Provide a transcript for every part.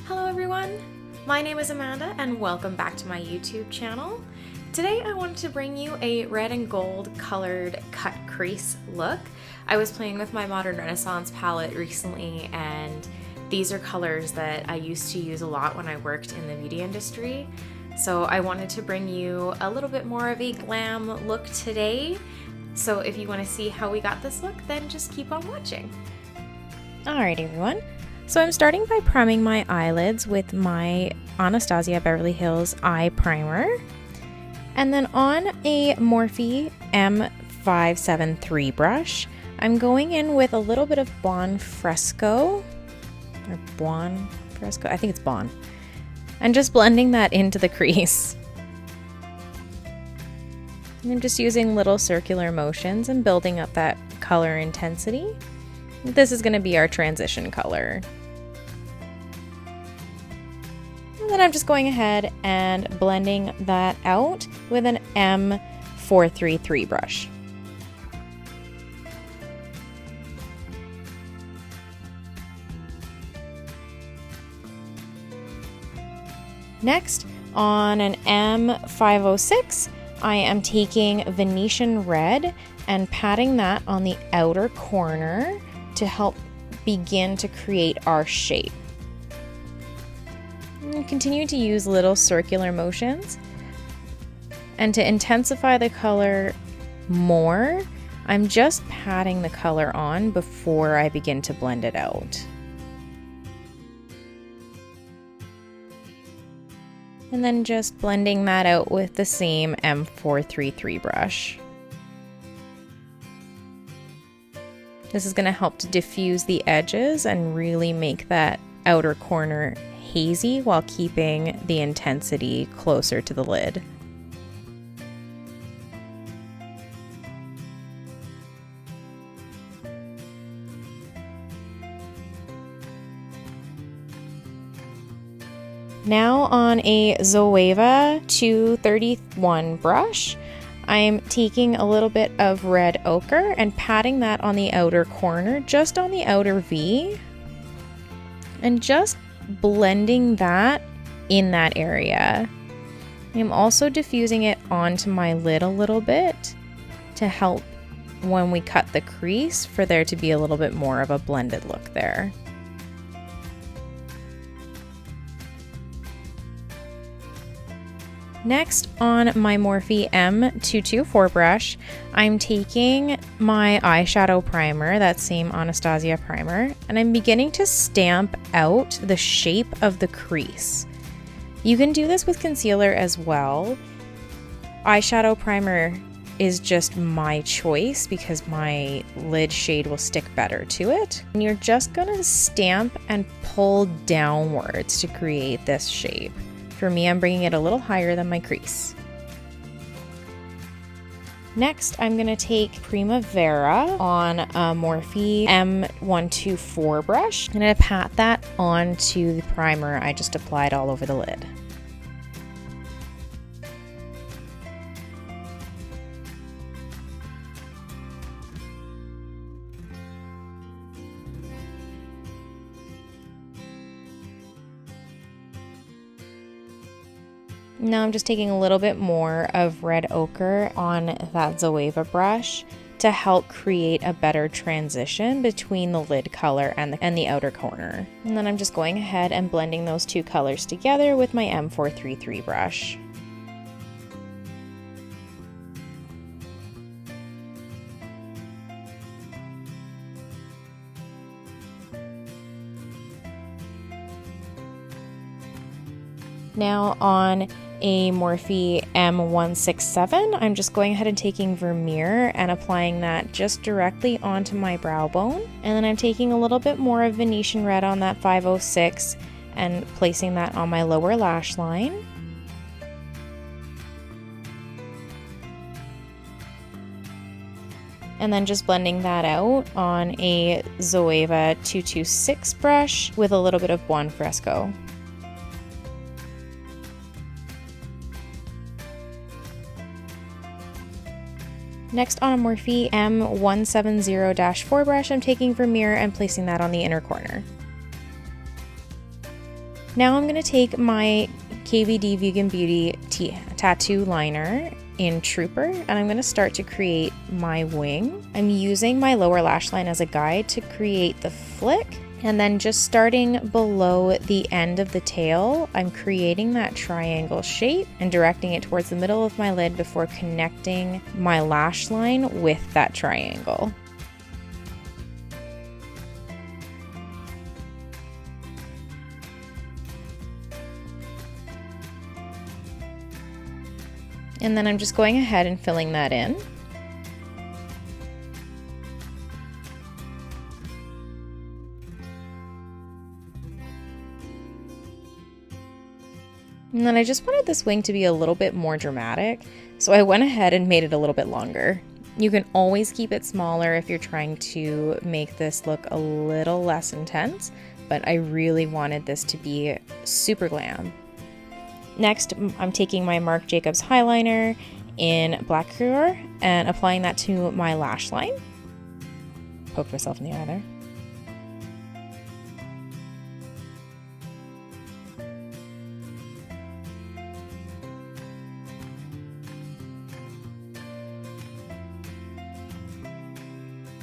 Hello everyone, my name is Amanda and welcome back to my YouTube channel. Today I wanted to bring you a red and gold colored cut crease look. I was playing with my Modern Renaissance palette recently and these are colors that I used to use a lot when I worked in the beauty industry. So I wanted to bring you a little bit more of a glam look today. So if you want to see how we got this look, then just keep on watching. Alright everyone. So I'm starting by priming my eyelids with my Anastasia Beverly Hills Eye Primer. And then on a Morphe M573 brush, I'm going in with a little bit of Bon Fresco, or Buon Fresco, I think it's Bon, and just blending that into the crease. And I'm just using little circular motions and building up that color intensity. This is going to be our transition color. And then I'm just going ahead and blending that out with an M433 brush. Next, on an M506, I am taking Venetian Red and patting that on the outer corner to help begin to create our shape. And continue to use little circular motions. And to intensify the color more, I'm just patting the color on before I begin to blend it out. And then just blending that out with the same M433 brush. This is going to help to diffuse the edges and really make that outer corner hazy while keeping the intensity closer to the lid. Now on a Zoeva 231 brush, I'm taking a little bit of red ochre and patting that on the outer corner, just on the outer V, and just blending that in that area. I'm also diffusing it onto my lid a little bit to help when we cut the crease for there to be a little bit more of a blended look there. Next, on my Morphe M224 brush, I'm taking my eyeshadow primer, that same Anastasia primer, and I'm beginning to stamp out the shape of the crease. You can do this with concealer as well. Eyeshadow primer is just my choice because my lid shade will stick better to it. And you're just gonna stamp and pull downwards to create this shape. For me, I'm bringing it a little higher than my crease. Next, I'm going to take Primavera on a Morphe M124 brush. I'm going to pat that onto the primer I just applied all over the lid. Now I'm just taking a little bit more of red ochre on that Zoeva brush to help create a better transition between the lid color and the outer corner. And then I'm just going ahead and blending those two colors together with my M433 brush. Now on a Morphe M167, I'm just going ahead and taking Vermeer and applying that just directly onto my brow bone. And then I'm taking a little bit more of Venetian Red on that 506 and placing that on my lower lash line. And then just blending that out on a Zoeva 226 brush with a little bit of Buon Fresco. Next, on a Morphe M170-4 brush, I'm taking Vermeer and placing that on the inner corner. Now I'm going to take my KVD Vegan Beauty tattoo liner in Trooper, and I'm going to start to create my wing. I'm using my lower lash line as a guide to create the flick, and then just starting below the end of the tail, I'm creating that triangle shape and directing it towards the middle of my lid before connecting my lash line with that triangle. And then I'm just going ahead and filling that in. And then I just wanted this wing to be a little bit more dramatic, so I went ahead and made it a little bit longer. You can always keep it smaller if you're trying to make this look a little less intense, but I really wanted this to be super glam. Next, I'm taking my Marc Jacobs Highliner in Blaquer and applying that to my lash line. Poke myself in the eye there.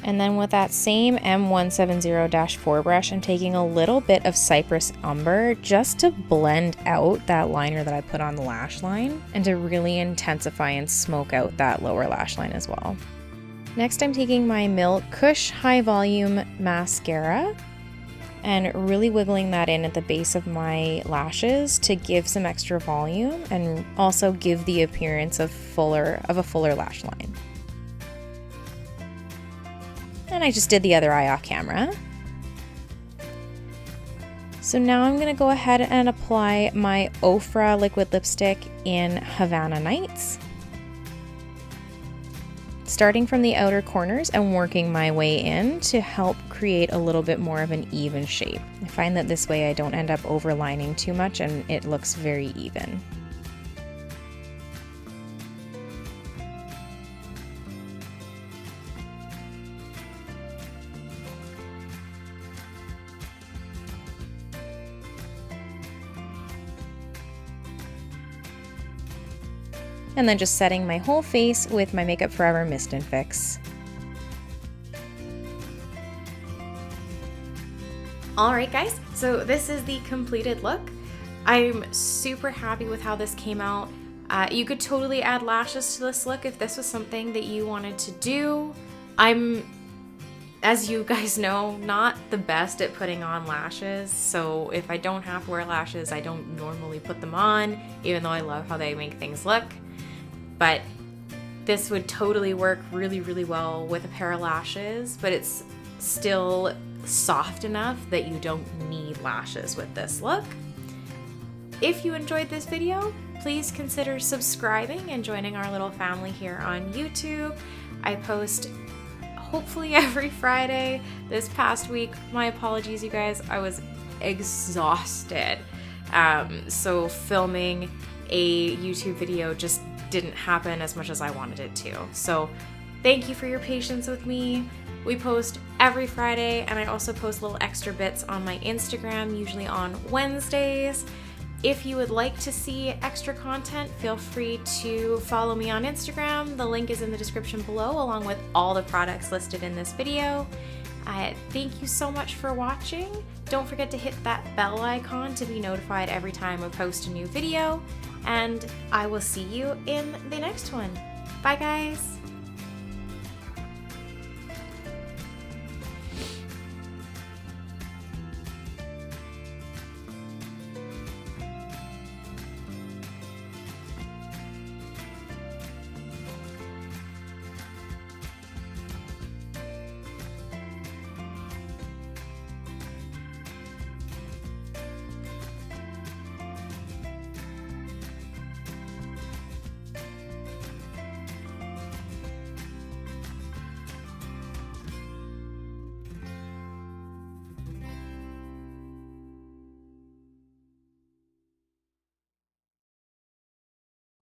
And then with that same M170-4 brush, I'm taking a little bit of Cypress Umber just to blend out that liner that I put on the lash line and to really intensify and smoke out that lower lash line as well. Next, I'm taking my Milk Kush High Volume Mascara and really wiggling that in at the base of my lashes to give some extra volume and also give the appearance of a fuller lash line. And I just did the other eye off camera. So now I'm going to go ahead and apply my Ofra liquid lipstick in Havana Nights, starting from the outer corners and working my way in to help create a little bit more of an even shape. I find that this way I don't end up overlining too much and it looks very even. And then just setting my whole face with my Makeup Forever Mist and Fix. Alright guys, so this is the completed look. I'm super happy with how this came out. You could totally add lashes to this look if this was something that you wanted to do. I'm, as you guys know, not the best at putting on lashes, so if I don't have to wear lashes, I don't normally put them on, even though I love how they make things look. But this would totally work really, really well with a pair of lashes, but it's still soft enough that you don't need lashes with this look. If you enjoyed this video, please consider subscribing and joining our little family here on YouTube. I post hopefully every Friday. This past week, my apologies you guys, I was exhausted. So filming a YouTube video just didn't happen as much as I wanted it to. So thank you for your patience with me. We post every Friday, and I also post little extra bits on my Instagram, usually on Wednesdays. If you would like to see extra content, feel free to follow me on Instagram. The link is in the description below, along with all the products listed in this video. Thank you so much for watching. Don't forget to hit that bell icon to be notified every time I post a new video, and I will see you in the next one. Bye guys!